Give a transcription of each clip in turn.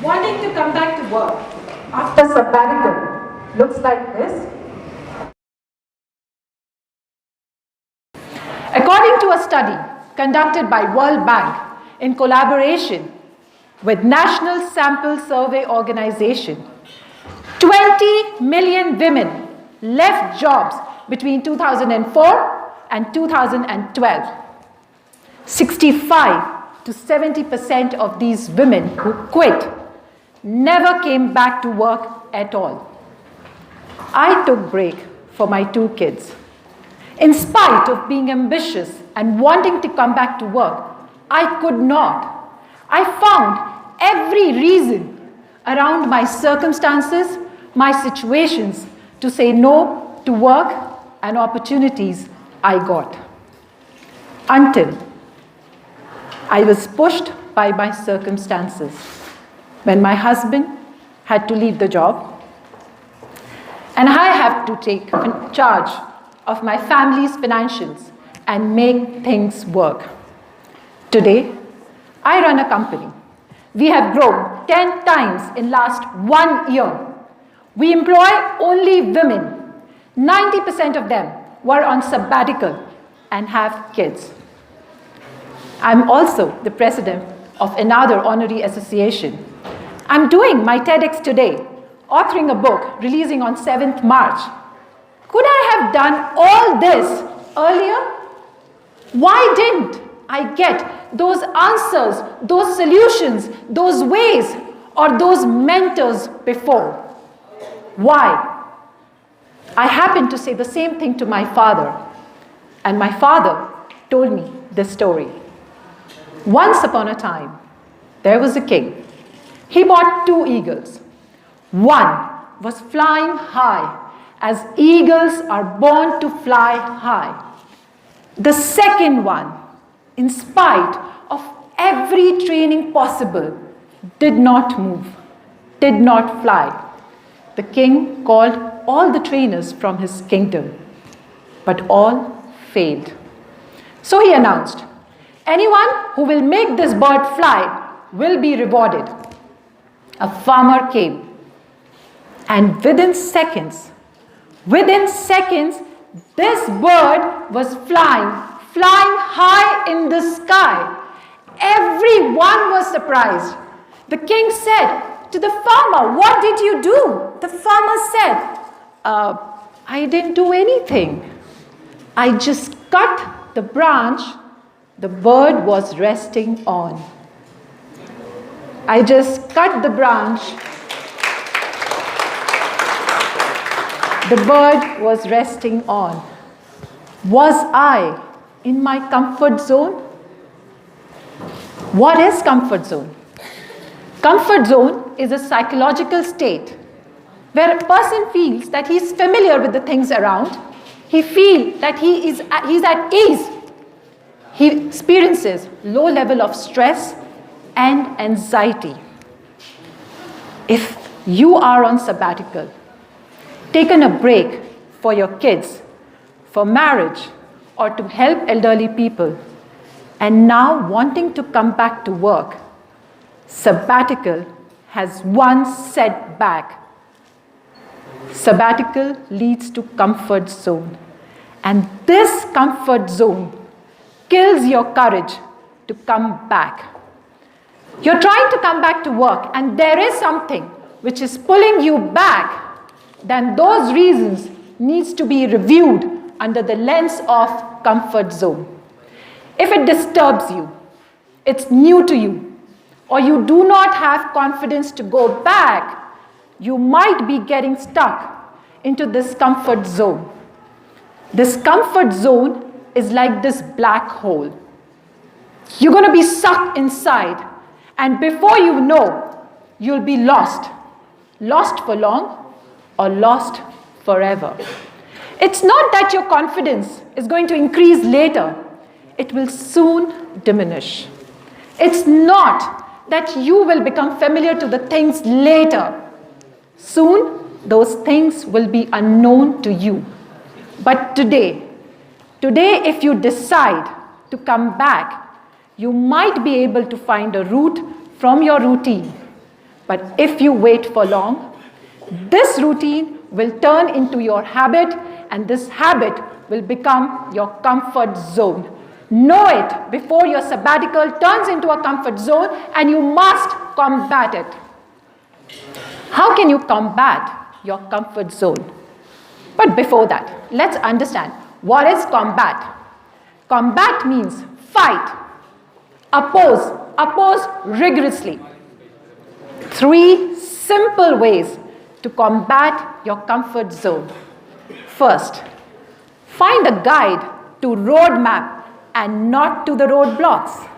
wanting to come back to work after sabbatical looks like this. According to a study conducted by World Bank in collaboration with National Sample Survey Organization, 20 million women left jobs between 2004 and 2012. 65 to 70% of these women who quit never came back to work at all. I took break for my 2 kids. In spite of being ambitious and wanting to come back to work, I could not. I found every reason around my circumstances, my situations, to say no to work and opportunities I got. Until I was pushed by my circumstances. When my husband had to leave the job, and I have to take charge of my family's financials and make things work. Today, I run a company. We have grown 10 times in last 1 year. We employ only women. 90% of them were on sabbatical and have kids. I'm also the president of another honorary association. I'm doing my TEDx today, authoring a book releasing on 7th March. Could I have done all this earlier? Why didn't I get those answers, those solutions, those ways, or those mentors before? Why? I happened to say the same thing to my father, and my father told me this story. Once upon a time, there was a king. He bought 2 eagles. One was flying high, as eagles are born to fly high. The second one, in spite of every training possible, did not move, did not fly. The king called all the trainers from his kingdom, but all failed. So he announced, anyone who will make this bird fly will be rewarded. A farmer came, and within seconds, this bird was flying high in the sky. Everyone was surprised. The king said to the farmer, "What did you do?" The farmer said, I didn't do anything. I just cut the branch the bird was resting on. I just cut the branch the bird was resting on. Was I in my comfort zone? What is comfort zone? Comfort zone is a psychological state where a person feels that he is familiar with the things around. He feels that he's at ease. He experiences low level of stress and anxiety. If you are on sabbatical, taken a break for your kids, for marriage, or to help elderly people, and now wanting to come back to work, sabbatical has one setback. Sabbatical leads to comfort zone. And this comfort zone kills your courage to come back. You're trying to come back to work, and there is something which is pulling you back. Then those reasons needs to be reviewed under the lens of comfort zone. If it disturbs you, it's new to you, or you do not have confidence to go back, you might be getting stuck into this comfort zone. This comfort zone is like this black hole. You're going to be sucked inside, and before you know, you'll be lost. Lost for long or lost forever. It's not that your confidence is going to increase later. It will soon diminish. It's not that you will become familiar to the things later. Soon, those things will be unknown to you. But today, if you decide to come back, you might be able to find a route from your routine. But if you wait for long, this routine will turn into your habit, and this habit will become your comfort zone. Know it before your sabbatical turns into a comfort zone, and you must combat it. How can you combat your comfort zone? But before that, let's understand, what is combat? Combat means fight, oppose rigorously. 3 simple ways to combat your comfort zone. First, find a guide to roadmap and not to the roadblocks.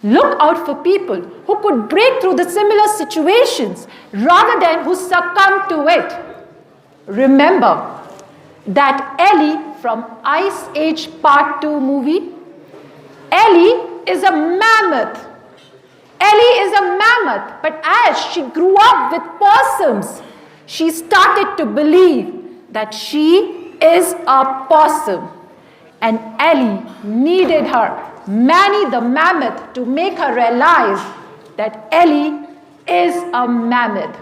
Look out for people who could break through the similar situations rather than who succumb to it. Remember that Ellie from Ice Age Part 2 movie? Ellie is a mammoth. Ellie is a mammoth, but as she grew up with possums, she started to believe that she is a possum. And Ellie needed her, Manny the mammoth, to make her realize that Ellie is a mammoth.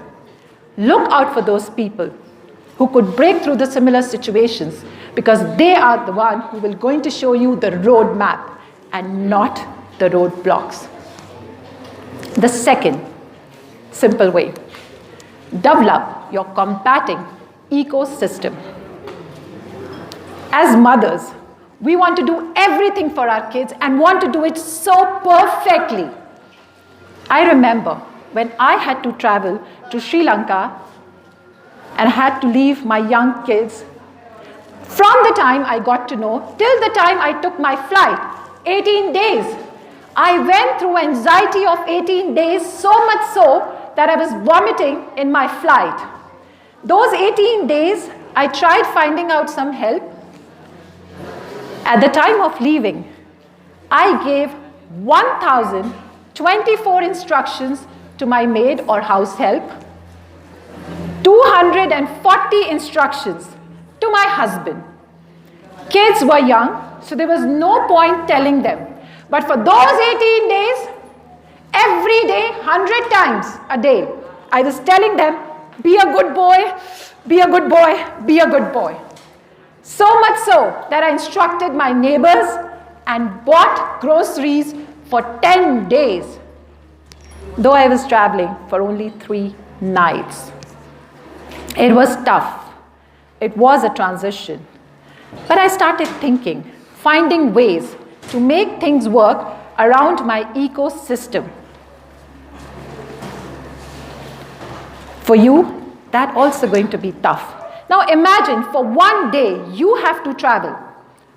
Look out for those people who could break through the similar situations, because they are the one who will going to show you the roadmap and not the roadblocks. The second simple way, develop your combating ecosystem. As mothers, we want to do everything for our kids and want to do it so perfectly. I remember when I had to travel to Sri Lanka and had to leave my young kids. From the time I got to know till the time I took my flight, 18 days. I went through anxiety of 18 days, so much so that I was vomiting in my flight. Those 18 days, I tried finding out some help. At the time of leaving, I gave 1,024 instructions to my maid or house help, 240 instructions to my husband. Kids were young, so there was no point telling them. But for those 18 days, every day, 100 times a day, I was telling them, be a good boy, be a good boy, be a good boy. So much so that I instructed my neighbors and bought groceries for 10 days, though I was traveling for only 3 nights. It was tough. It was a transition. But I started thinking, finding ways to make things work around my ecosystem. For you, that's also going to be tough. Now imagine for one day you have to travel.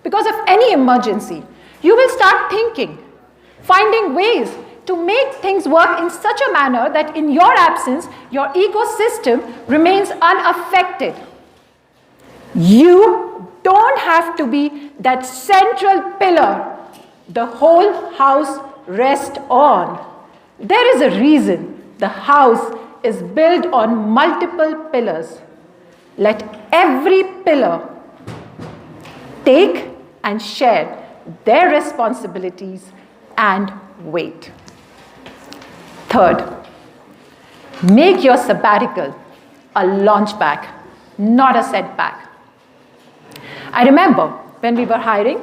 Because of any emergency, you will start thinking, finding ways to make things work in such a manner that in your absence, your ecosystem remains unaffected. You don't have to be that central pillar the whole house rests on. There is a reason the house is built on multiple pillars. Let every pillar take and share their responsibilities and weight. Third, make your sabbatical a launchpad, not a setback. I remember when we were hiring,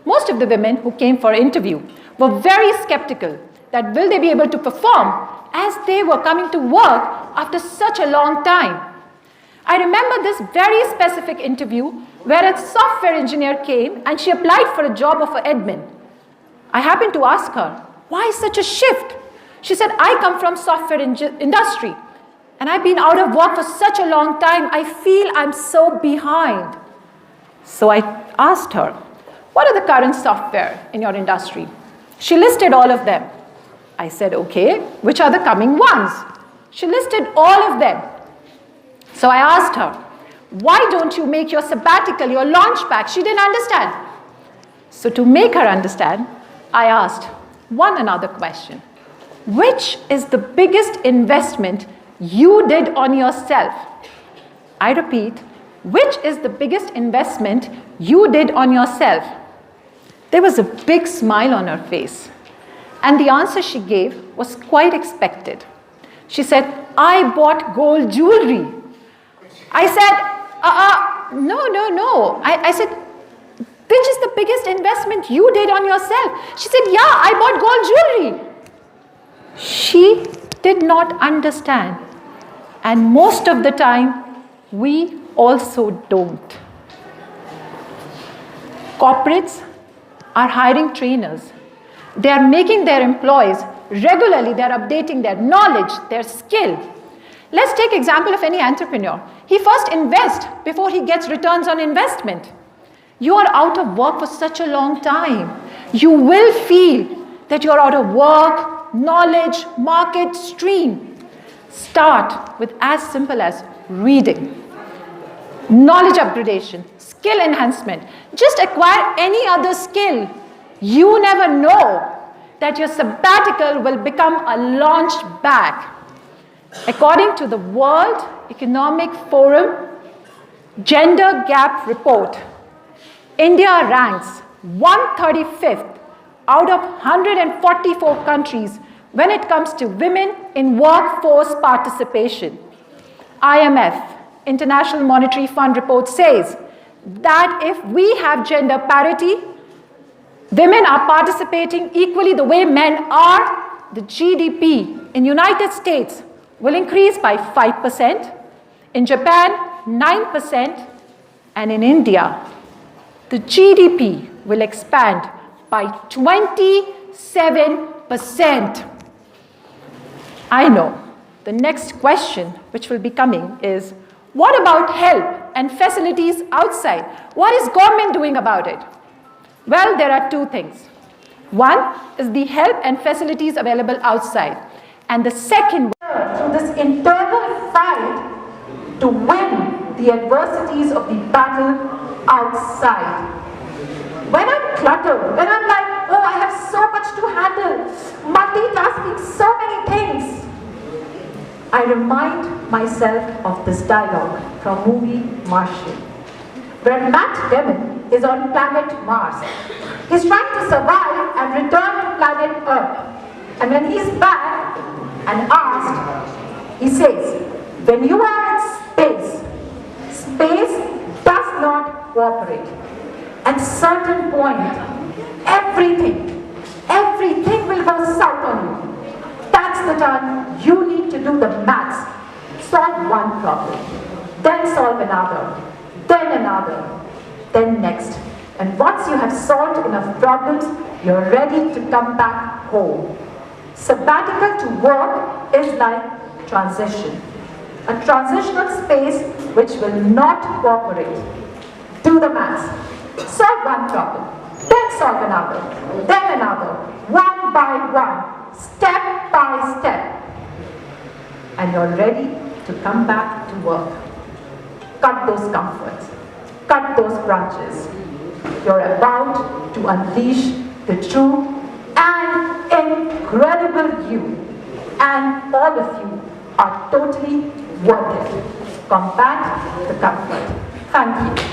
most of the women who came for interview were very skeptical that will they be able to perform as they were coming to work after such a long time. I remember this very specific interview where a software engineer came and she applied for a job of an admin. I happened to ask her, why such a shift? She said, I come from software industry and I've been out of work for such a long time. I feel I'm so behind. So I asked her, what are the current software in your industry? She listed all of them. I said, okay, which are the coming ones? She listed all of them. So I asked her, why don't you make your sabbatical, your launchpad? She didn't understand. So to make her understand, I asked one another question. Which is the biggest investment you did on yourself? I repeat, which is the biggest investment you did on yourself? There was a big smile on her face. And the answer she gave was quite expected. She said, I bought gold jewelry. I said, no. I said, which is the biggest investment you did on yourself? She said, yeah, I bought gold jewelry. She did not understand. And most of the time, we also don't. Corporates are hiring trainers. They are making their employees regularly, they are updating their knowledge, their skill. Let's take example of any entrepreneur. He first invests before he gets returns on investment. You are out of work for such a long time. You will feel that you're out of work, knowledge, market, stream. Start with as simple as reading, knowledge upgradation, skill enhancement. Just acquire any other skill. You never know that your sabbatical will become a launch pad. According to the World Economic Forum Gender Gap Report, India ranks 135th out of 144 countries when it comes to women in workforce participation. IMF, International Monetary Fund report says that if we have gender parity, women are participating equally the way men are, the GDP in United States will increase by 5%, in Japan 9%, and in India the GDP will expand by 27%. I know the next question which will be coming is, what about help and facilities outside? What is government doing about it? Well, there are two things. One is the help and facilities available outside. And the second, through this internal fight to win the adversities of the battle outside. When I'm cluttered, when I'm like, oh, I have so much to handle, multitasking so many things, I remind myself of this dialogue from movie Martian, where Matt Damon is on planet Mars. He's trying to survive and return to planet Earth. And when he's back and asked, he says, when you are in space, space does not cooperate. At a certain point, everything will go south on you. That's the time you need to do the maths. Solve one problem, then solve another, then next. And once you have solved enough problems, you're ready to come back home. Sabbatical to work is like transition. A transitional space which will not cooperate. Do the maths. Solve one problem, then solve another, one by one, step by step. And you're ready to come back to work. Cut those comforts, cut those branches. You're about to unleash the true and incredible you. And all of you are totally worth it. Combat the comfort. Thank you.